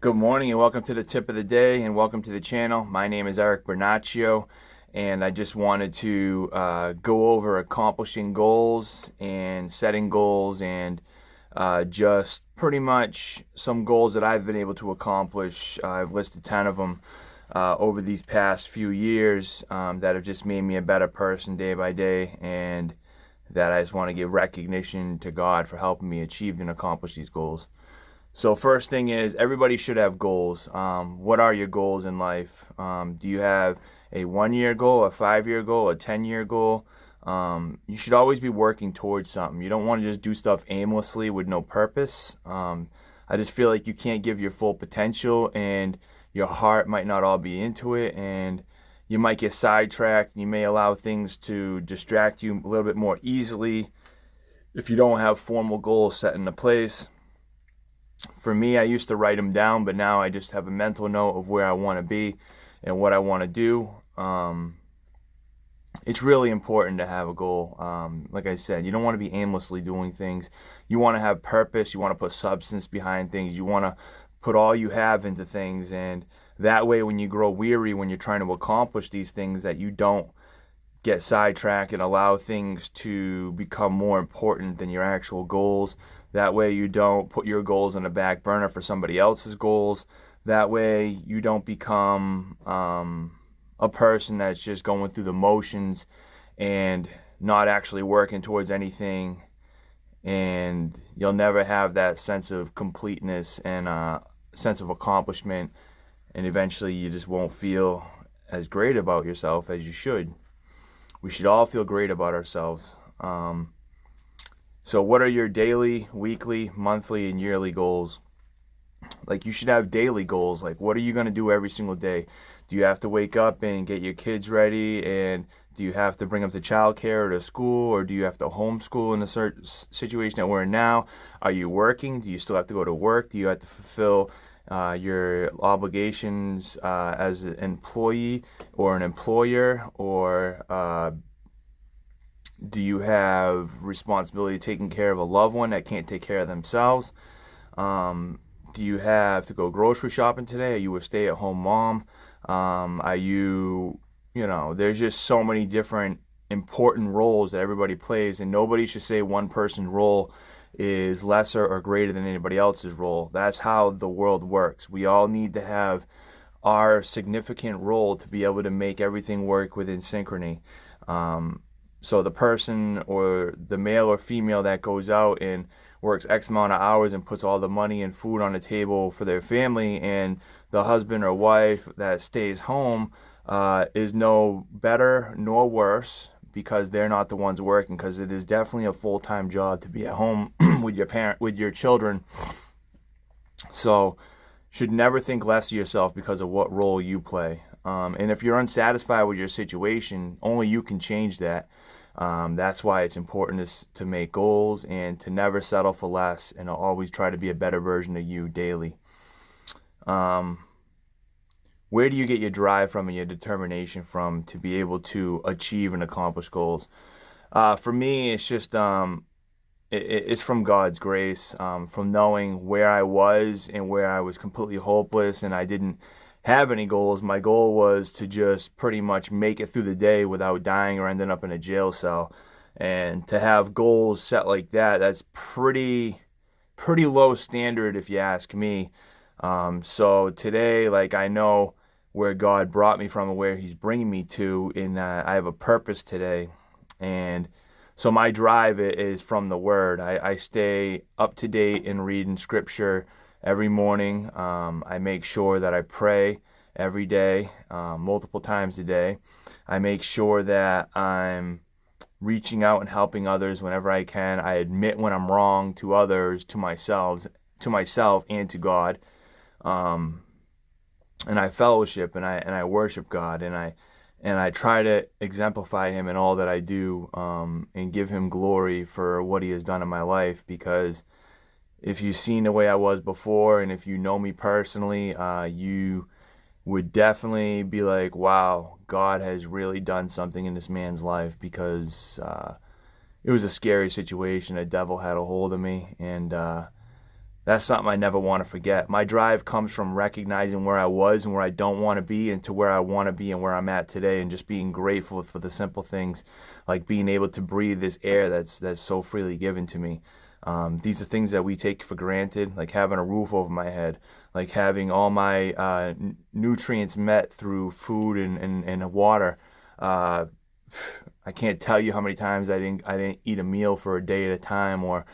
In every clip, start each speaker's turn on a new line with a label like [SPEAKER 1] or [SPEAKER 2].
[SPEAKER 1] Good morning and welcome to the tip of the day and welcome to the channel. My name is Eric Bernaccio and I just wanted to go over accomplishing goals and setting goals and just pretty much some goals that I've been able to accomplish. I've listed 10 of them over these past few years that have just made me a better person day by day, and that I just want to give recognition to God for helping me achieve and accomplish these goals. So first thing is, everybody should have goals. What are your goals in life? Do you have a 1-year goal, a 5-year goal, a 10-year goal? You should always be working towards something. You don't want to just do stuff aimlessly with no purpose. I just feel like you can't give your full potential, and your heart might not all be into it, and you might get sidetracked. You may allow things to distract you a little bit more easily if you don't have formal goals set into place. For me, I used to write them down, but now I just have a mental note of where I want to be and what I want to do. It's really important to have a goal. Like I said, you don't want to be aimlessly doing things. You want to have purpose. You want to put substance behind things. You want to put all you have into things, and that way when you grow weary, when you're trying to accomplish these things, that you don't get sidetracked and allow things to become more important than your actual goals. That way you don't put your goals on the back burner for somebody else's goals. That way you don't become a person that's just going through the motions and not actually working towards anything, and you'll never have that sense of completeness and sense of accomplishment, and eventually you just won't feel as great about yourself as you should. We should all feel great about ourselves. So what are your daily, weekly, monthly, and yearly goals? Like, you should have daily goals. Like, what are you going to do every single day? Do you have to wake up and get your kids ready? And do you have to bring them to childcare or to school? Or do you have to homeschool in the certain situation that we're in now? Are you working? Do you still have to go to work? Do you have to fulfill your obligations as an employee or an employer? Or do you have responsibility taking care of a loved one that can't take care of themselves? Do you have to go grocery shopping today? Are you a stay-at-home mom? Are you, there's just so many different important roles that everybody plays, and nobody should say one person's role is lesser or greater than anybody else's role. That's how the world works. We all need to have our significant role to be able to make everything work within synchrony. So the person, or the male or female that goes out and works X amount of hours and puts all the money and food on the table for their family, and the husband or wife that stays home is no better nor worse because they're not the ones working, because it is definitely a full-time job to be at home with your children. So should never think less of yourself because of what role you play. And if you're unsatisfied with your situation, only you can change that. That's why it's important to make goals and to never settle for less, and to always try to be a better version of you daily. Where do you get your drive from and your determination from to be able to achieve and accomplish goals? For me, it's just it's from God's grace, from knowing where I was and where I was completely hopeless and I didn't have any goals. My goal was to just pretty much make it through the day without dying or ending up in a jail cell. And to have goals set like that, that's pretty low standard if you ask me. So today, like, I know where God brought me from and where He's bringing me to, and I have a purpose today. And so my drive is from the Word. I stay up to date in reading Scripture every morning. I make sure that I pray every day, multiple times a day. I make sure that I'm reaching out and helping others whenever I can. I admit when I'm wrong to others, to myself, and to God. And I fellowship and I worship God, and I try to exemplify Him in all that I do, and give Him glory for what He has done in my life. Because if you've seen the way I was before, and if you know me personally, you would definitely be like, wow, God has really done something in this man's life, because it was a scary situation. The devil had a hold of me, and That's something I never want to forget. My drive comes from recognizing where I was and where I don't want to be, and to where I want to be and where I'm at today, and just being grateful for the simple things, like being able to breathe this air that's so freely given to me. These are things that we take for granted, like having a roof over my head, like having all my nutrients met through food and water. Uh, I can't tell you how many times I didn't eat a meal for a day at a time, or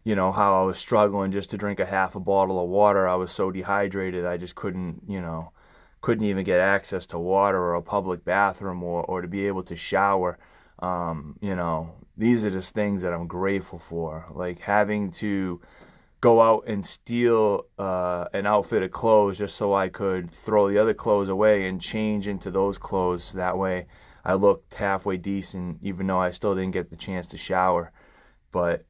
[SPEAKER 1] how I was struggling just to drink a half a bottle of water. I was so dehydrated I just couldn't even get access to water or a public bathroom, or to be able to shower. These are just things that I'm grateful for. Like having to go out and steal an outfit of clothes just so I could throw the other clothes away and change into those clothes. That way I looked halfway decent, even though I still didn't get the chance to shower. But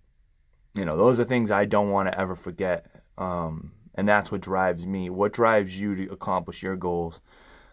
[SPEAKER 1] those are things I don't want to ever forget. And that's what drives me. What drives you to accomplish your goals?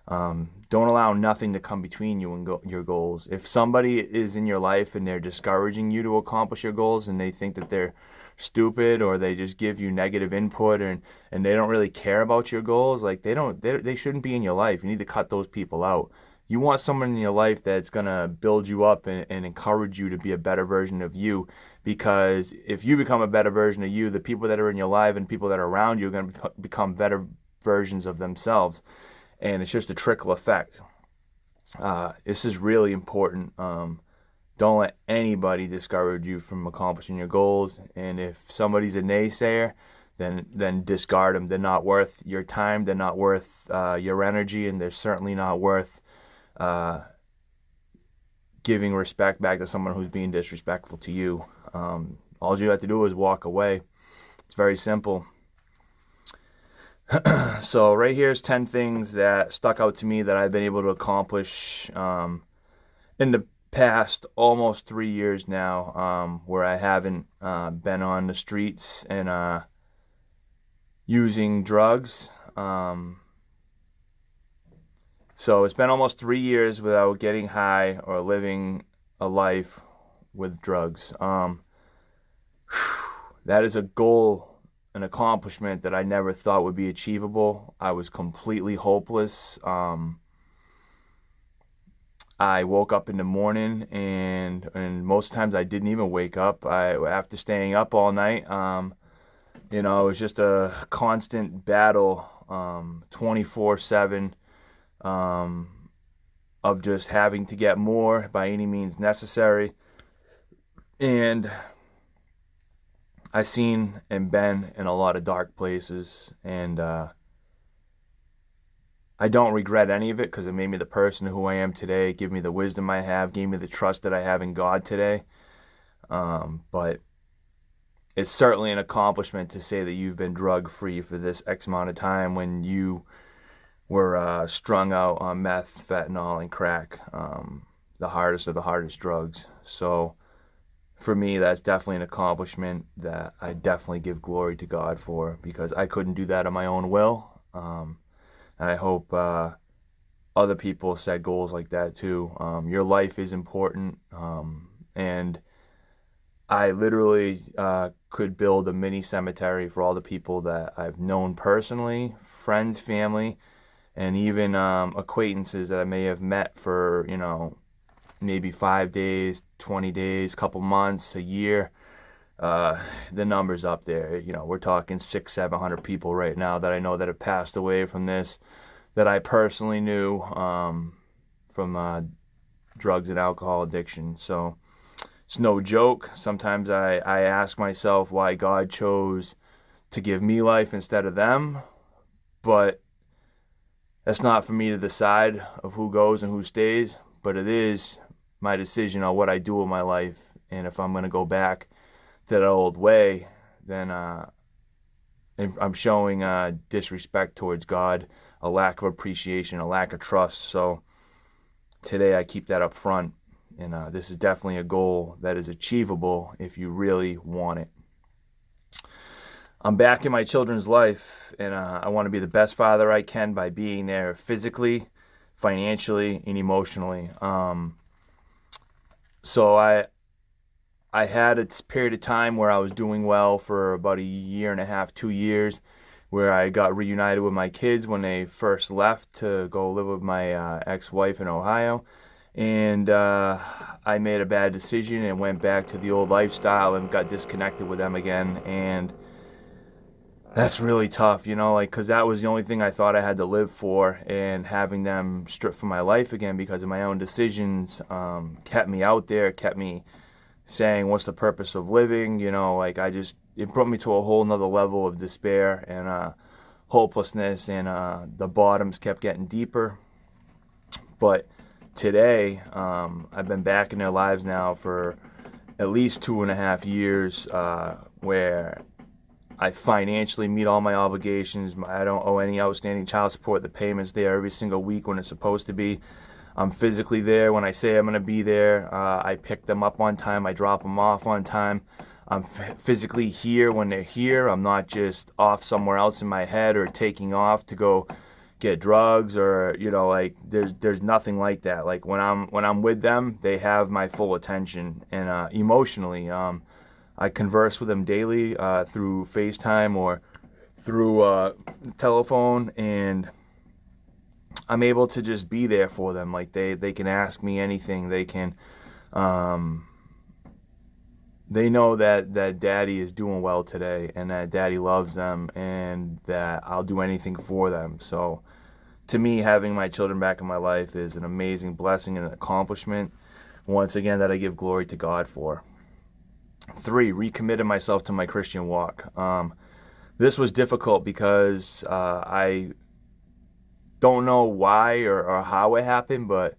[SPEAKER 1] Don't allow nothing to come between you and your goals. If somebody is in your life and they're discouraging you to accomplish your goals, and they think that they're stupid, or they just give you negative input, and they don't really care about your goals, like they shouldn't be in your life. You need to cut those people out. You want someone in your life that's going to build you up and encourage you to be a better version of you. Because if you become a better version of you, the people that are in your life and people that are around you are going to become better versions of themselves. And it's just a trickle effect. This is really important. Don't let anybody discourage you from accomplishing your goals. And if somebody's a naysayer, then discard them. They're not worth your time. They're not worth your energy, and they're certainly not worth giving respect back to someone who's being disrespectful to you. All you have to do is walk away. It's very simple. So right here's 10 things that stuck out to me that I've been able to accomplish in the past almost 3 years now, where I haven't been on the streets and using drugs. So it's been almost 3 years without getting high or living a life with drugs. That is a goal, an accomplishment that I never thought would be achievable. I was completely hopeless. I woke up in the morning, and most times I didn't even wake up. After staying up all night, it was just a constant battle, 24/7. Of just having to get more by any means necessary. And I've seen and been in a lot of dark places, and I don't regret any of it, because it made me the person who I am today, gave me the wisdom I have, gave me the trust that I have in God today. But it's certainly an accomplishment to say that you've been drug-free for this X amount of time, when you were strung out on meth, fentanyl, and crack, the hardest of the hardest drugs. So for me, that's definitely an accomplishment that I definitely give glory to God for, because I couldn't do that on my own will. And I hope other people set goals like that too. Your life is important, and I literally could build a mini cemetery for all the people that I've known personally, friends, family, and even acquaintances that I may have met for, maybe 5 days, 20 days, couple months, a year. The number's up there. We're talking 600-700 people right now that I know that have passed away from this, that I personally knew from drugs and alcohol addiction. So it's no joke. Sometimes I ask myself why God chose to give me life instead of them, but that's not for me to decide of who goes and who stays, but it is my decision on what I do with my life. And if I'm going to go back to that old way, then I'm showing disrespect towards God, a lack of appreciation, a lack of trust. So today I keep that up front. And this is definitely a goal that is achievable if you really want it. I'm back in my children's life, and I want to be the best father I can by being there physically, financially, and emotionally. So I I had a period of time where I was doing well for about a year and a half, 2 years, where I got reunited with my kids when they first left to go live with my ex-wife in Ohio. And I made a bad decision and went back to the old lifestyle and got disconnected with them again. And that's really tough, like, because that was the only thing I thought I had to live for. And having them stripped from my life again because of my own decisions kept me out there, kept me saying, what's the purpose of living? Like, it brought me to a whole nother level of despair and hopelessness, and the bottoms kept getting deeper. But today, I've been back in their lives now for at least 2.5 years, where I financially meet all my obligations. I don't owe any outstanding child support. The payment's there every single week when it's supposed to be. I'm physically there when I say I'm going to be there. I pick them up on time. I drop them off on time. I'm physically here when they're here. I'm not just off somewhere else in my head or taking off to go get drugs or, like, there's nothing like that. Like, when I'm with them, they have my full attention. And emotionally, I converse with them daily through FaceTime or through telephone, and I'm able to just be there for them. Like, they can ask me anything. They can, they know that daddy is doing well today and that daddy loves them and that I'll do anything for them. So to me, having my children back in my life is an amazing blessing and an accomplishment, once again, that I give glory to God for. 3, recommitted myself to my Christian walk. This was difficult because I don't know why or how it happened, but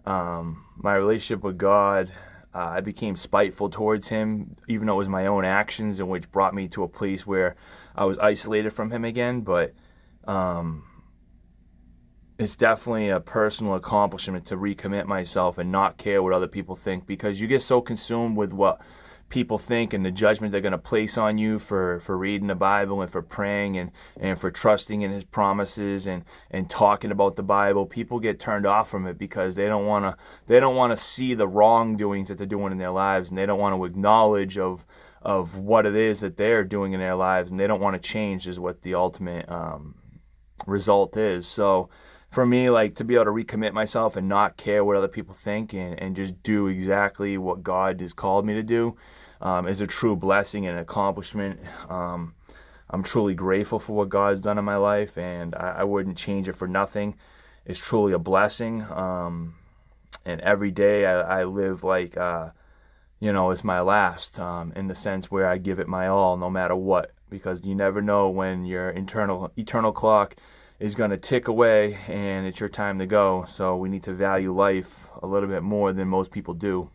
[SPEAKER 1] my relationship with God, I became spiteful towards him, even though it was my own actions, and which brought me to a place where I was isolated from him again. But it's definitely a personal accomplishment to recommit myself and not care what other people think, because you get so consumed with what people think and the judgment they're going to place on you for reading the Bible and for praying and for trusting in his promises and talking about the Bible. People get turned off from it because they don't want to see the wrongdoings that they're doing in their lives, and they don't want to acknowledge of what it is that they're doing in their lives, and they don't want to change, is what the ultimate result is. So for me, like, to be able to recommit myself and not care what other people think and just do exactly what God has called me to do is a true blessing and accomplishment. I'm truly grateful for what God's done in my life, and I wouldn't change it for nothing. It's truly a blessing. And every day I live like, it's my last, in the sense where I give it my all no matter what, because you never know when your eternal clock is going to tick away and it's your time to go. So we need to value life a little bit more than most people do.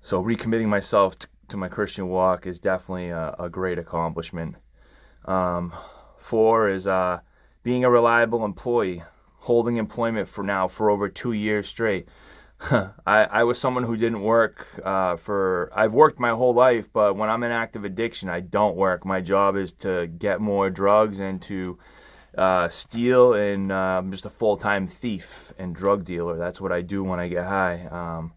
[SPEAKER 1] So recommitting myself to my Christian walk is definitely a great accomplishment. 4 is being a reliable employee, holding employment for over 2 years straight. I was someone who didn't work I've worked my whole life, but when I'm in active addiction, I don't work. My job is to get more drugs and to steal, and I'm just a full-time thief and drug dealer. That's what I do when I get high.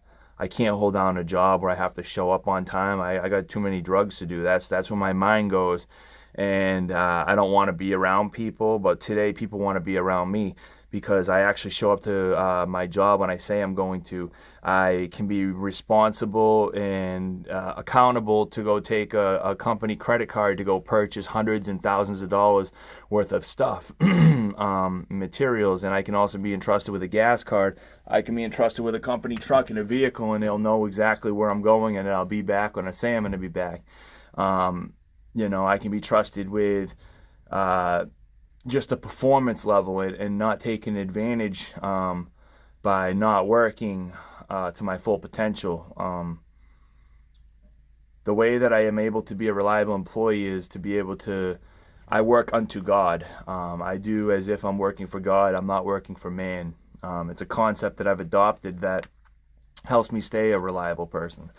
[SPEAKER 1] I can't hold down a job where I have to show up on time. I got too many drugs to do. That's where my mind goes, and I don't want to be around people, but today people want to be around me because I actually show up to my job when I say I'm going to. I can be responsible and accountable to go take a company credit card to go purchase hundreds and thousands of dollars worth of stuff, materials, and I can also be entrusted with a gas card. I can be entrusted with a company truck and a vehicle, and they'll know exactly where I'm going, and I'll be back when I say I'm going to be back. I can be trusted with just a performance level and not taking advantage by not working to my full potential. The way that I am able to be a reliable employee is to be able to, I work unto God. I do as if I'm working for God. I'm not working for man. It's a concept that I've adopted that helps me stay a reliable person.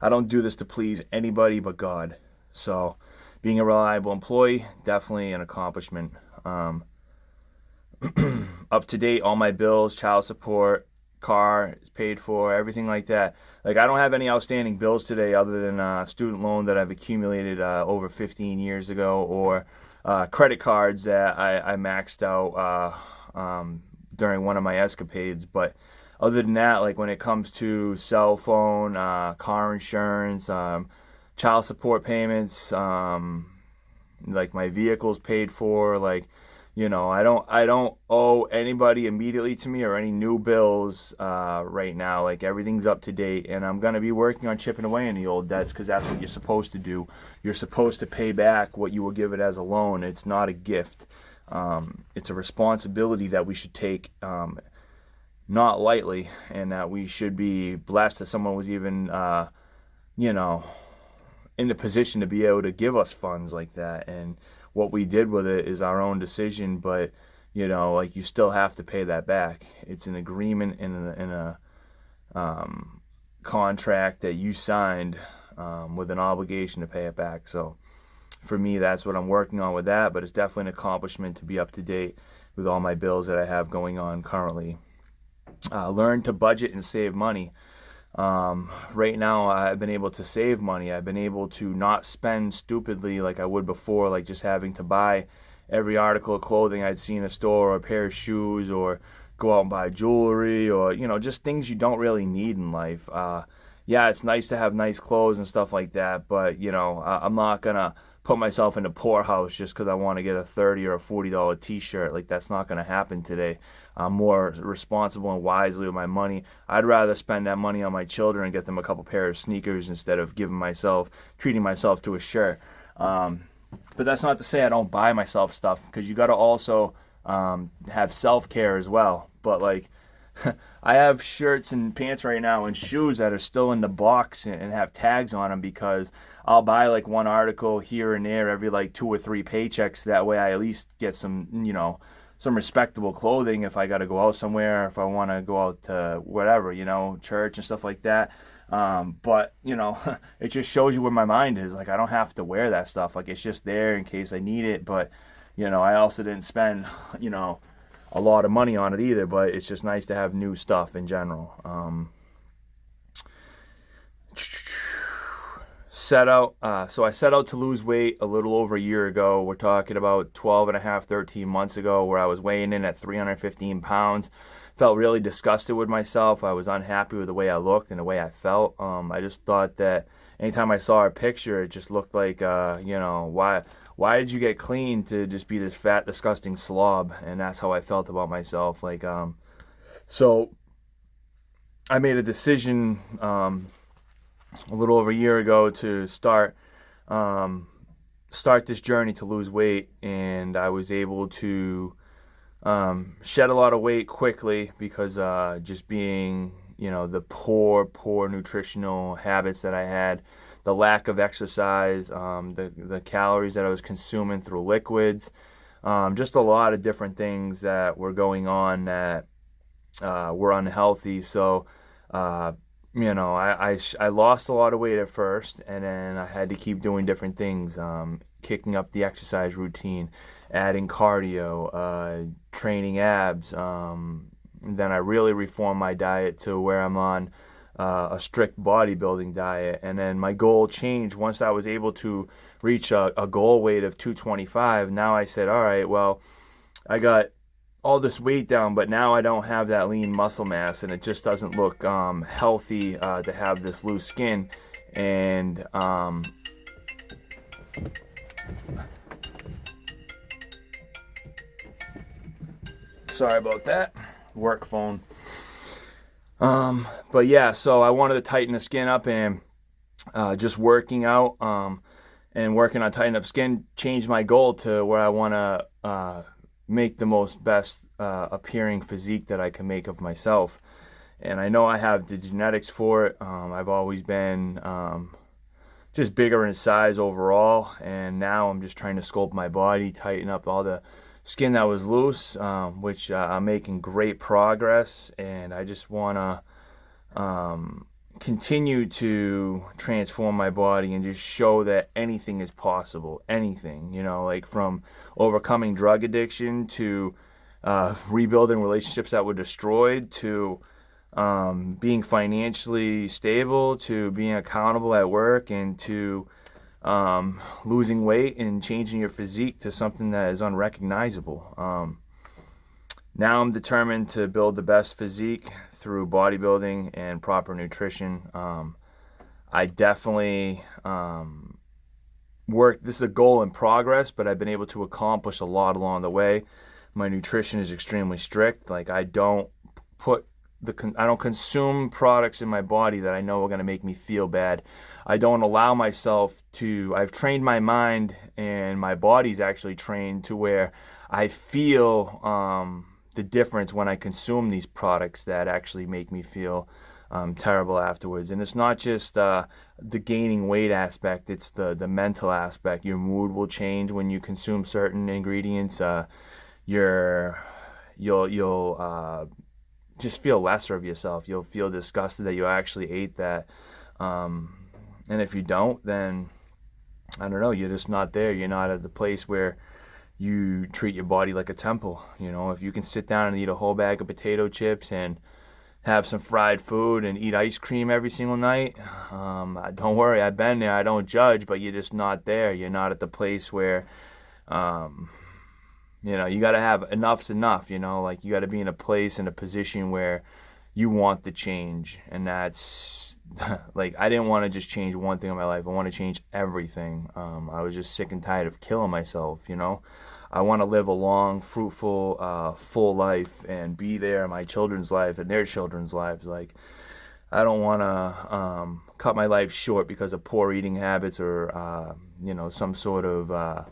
[SPEAKER 1] I don't do this to please anybody but God. So being a reliable employee, definitely an accomplishment. Up to date, all my bills, child support, car is paid for, everything like that. Like, I don't have any outstanding bills today other than a student loan that I've accumulated over 15 years ago, or credit cards that I maxed out during one of my escapades. But other than that, like when it comes to cell phone, car insurance, child support payments, like my vehicle's paid for, like, I don't owe anybody immediately to me or any new bills right now. Like, everything's up to date, and I'm gonna be working on chipping away in the old debts, because that's what you're supposed to do. You're supposed to pay back what you were given as a loan. It's not a gift. It's a responsibility that we should take not lightly, and that we should be blessed that someone was even in the position to be able to give us funds like that. And what we did with it is our own decision, but like, you still have to pay that back. It's an agreement in a contract that you signed with an obligation to pay it back. So for me, that's what I'm working on with that, but it's definitely an accomplishment to be up to date with all my bills that I have going on currently. Learn to budget and save money. Right now, I've been able to save money. I've been able to not spend stupidly like I would before, like just having to buy every article of clothing I'd see in a store, or a pair of shoes, or go out and buy jewelry, or just things you don't really need in life. Yeah, it's nice to have nice clothes and stuff like that, but I'm not gonna put myself in a poorhouse just because I want to get a $30 or a $40 t-shirt. Like, that's not gonna happen today. I'm more responsible and wisely with my money. I'd rather spend that money on my children and get them a couple pair of sneakers instead of treating myself to a shirt. But that's not to say I don't buy myself stuff, because you got to also have self-care as well. But like, I have shirts and pants right now and shoes that are still in the box and have tags on them, because I'll buy like one article here and there every like 2 or 3 paychecks. That way I at least get some respectable clothing if I got to go out somewhere, if I want to go out to whatever, church and stuff like that. But it just shows you where my mind is. Like, I don't have to wear that stuff. Like, it's just there in case I need it. But I also didn't spend a lot of money on it either. But it's just nice to have new stuff in general. So I set out to lose weight a little over a year ago. We're talking about 12 and a half, 13 months ago, where I was weighing in at 315 pounds. Felt really disgusted with myself. I was unhappy with the way I looked and the way I felt. I just thought that anytime I saw a picture, it just looked like, why did you get clean to just be this fat, disgusting slob? And that's how I felt about myself. Like, so I made a decision a little over a year ago to start this journey to lose weight, and I was able to shed a lot of weight quickly, because just being the poor nutritional habits that I had, the lack of exercise, the calories that I was consuming through liquids, just a lot of different things that were going on that were unhealthy. So I lost a lot of weight at first, and then I had to keep doing different things, kicking up the exercise routine, adding cardio, training abs. Then I really reformed my diet to where I'm on a strict bodybuilding diet. And then my goal changed once I was able to reach a goal weight of 225. Now I said, all right, well, I got all this weight down, but now I don't have that lean muscle mass, and it just doesn't look healthy to have this loose skin. And sorry about that, work phone. But yeah, so I wanted to tighten the skin up, and just working out and working on tightening up skin changed my goal to where I want to make the most best appearing physique that I can make of myself. And I know I have the genetics for it. I've always been just bigger in size overall, and now I'm just trying to sculpt my body, tighten up all the skin that was loose, which I'm making great progress. And I just want to continue to transform my body and just show that anything is possible. Anything, like from overcoming drug addiction to rebuilding relationships that were destroyed, to being financially stable to being accountable at work and to losing weight and changing your physique to something that is unrecognizable. Now I'm determined to build the best physique through bodybuilding and proper nutrition. I definitely this is a goal in progress, but I've been able to accomplish a lot along the way. My nutrition is extremely strict. Like I don't consume products in my body that I know are going to make me feel bad. I don't allow myself to. I've trained my mind, and my body's actually trained to where I feel the difference when I consume these products that actually make me feel terrible afterwards. And it's not just the gaining weight aspect, it's the mental aspect. Your mood will change when you consume certain ingredients. You'll just feel lesser of yourself. You'll feel disgusted that you actually ate that. And if you don't, then I don't know, you're just not there. You're not at the place where you treat your body like a temple. You know, if you can sit down and eat a whole bag of potato chips and have some fried food and eat ice cream every single night, don't worry, I've been there. I don't judge, but you're just not there. You're not at the place where, you got to have enough's enough. Like you got to be in a place, in a position where you want the change. And that's like, I didn't want to just change one thing in my life. I want to change everything. I was just sick and tired of killing myself. I want to live a long, fruitful, full life and be there in my children's life and their children's lives. Like, I don't want to cut my life short because of poor eating habits or, some sort of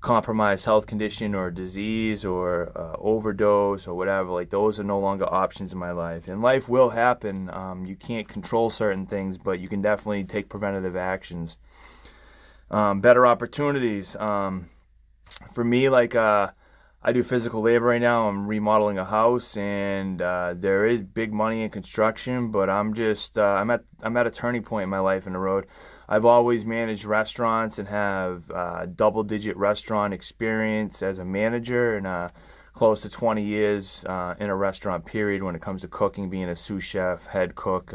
[SPEAKER 1] compromised health condition or disease or overdose or whatever. Like, those are no longer options in my life. And life will happen. You can't control certain things, but you can definitely take preventative actions. Better opportunities. For me, like, I do physical labor right now. I'm remodeling a house, and there is big money in construction, but I'm at a turning point in my life in the road. I've always managed restaurants and have double-digit restaurant experience as a manager, and close to 20 years in a restaurant period when it comes to cooking, being a sous chef, head cook,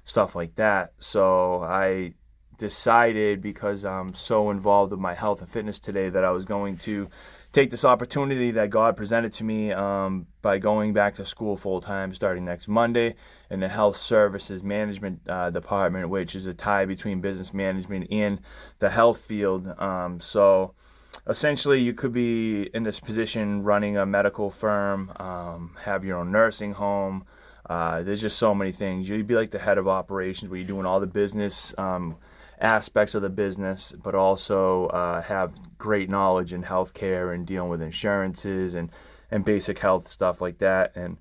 [SPEAKER 1] stuff like that. So I decided, because I'm so involved with my health and fitness today, that I was going to take this opportunity that God presented to me by going back to school full-time starting next Monday in the health services management department, which is a tie between business management and the health field. So essentially, you could be in this position running a medical firm, have your own nursing home. There's just so many things. You'd be like the head of operations, where you're doing all the business aspects of the business, but also have great knowledge in healthcare and dealing with insurances and basic health stuff like that. And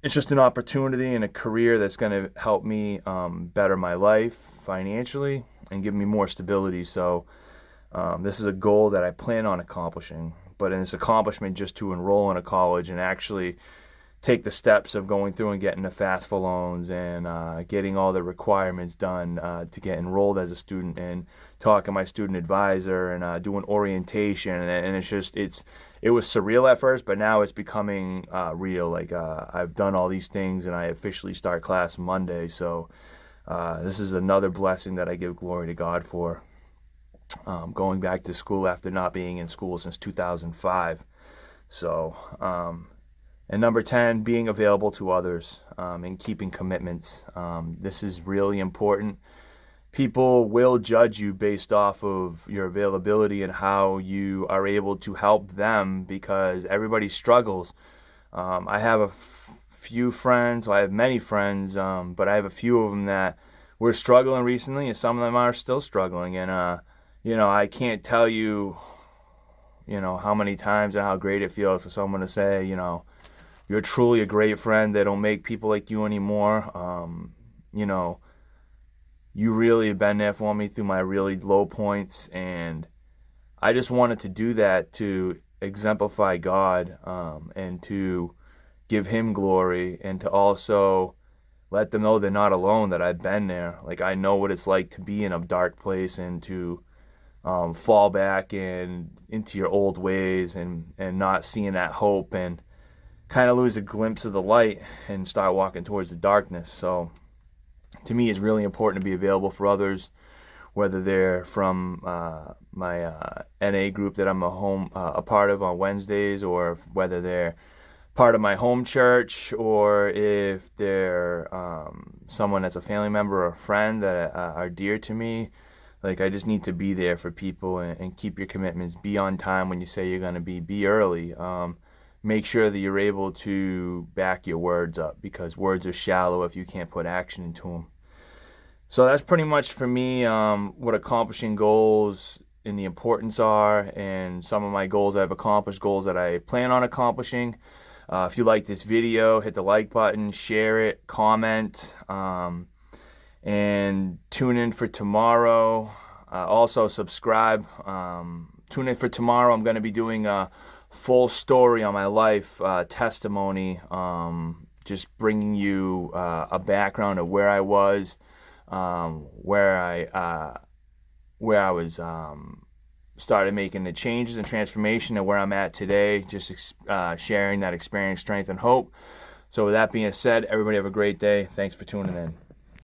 [SPEAKER 1] it's just an opportunity and a career that's going to help me better my life financially and give me more stability. So this is a goal that I plan on accomplishing, but in this accomplishment, just to enroll in a college and actually take the steps of going through and getting the FAFSA loans and getting all the requirements done to get enrolled as a student, and talking to my student advisor and doing orientation. And it was surreal at first, but now it's becoming real. Like I've done all these things and I officially start class Monday. So this is another blessing that I give glory to God for. Going back to school after not being in school since 2005. So, and number 10, being available to others and keeping commitments. This is really important. People will judge you based off of your availability and how you are able to help them, because everybody struggles. I have a few friends, well, I have many friends, but I have a few of them that were struggling recently, and some of them are still struggling. And, I can't tell you, how many times and how great it feels for someone to say, you're truly a great friend. They don't make people like you anymore. You really have been there for me through my really low points. And I just wanted to do that to exemplify God and to give Him glory, and to also let them know they're not alone, that I've been there. Like, I know what it's like to be in a dark place and to fall back into your old ways and not seeing that hope. And kind of lose a glimpse of the light and start walking towards the darkness. So to me, it's really important to be available for others, whether they're from my NA group that I'm a part of on Wednesdays, or whether they're part of my home church, or if they're someone that's a family member or a friend that are dear to me. Like, I just need to be there for people and keep your commitments. Be on time when you say you're going to be early. Make sure that you're able to back your words up, because words are shallow if you can't put action into them. So that's pretty much for me what accomplishing goals and the importance are, and some of my goals I've accomplished, goals that I plan on accomplishing. If you like this video, hit the like button, share it, comment, and tune in for tomorrow. Also subscribe. Tune in for tomorrow. I'm going to be doing a full story on my life, testimony, just bringing you a background of where I was, where I was started making the changes and transformation, and where I'm at today, just sharing that experience, strength, and hope. So with that being said, everybody have a great day. Thanks for tuning in.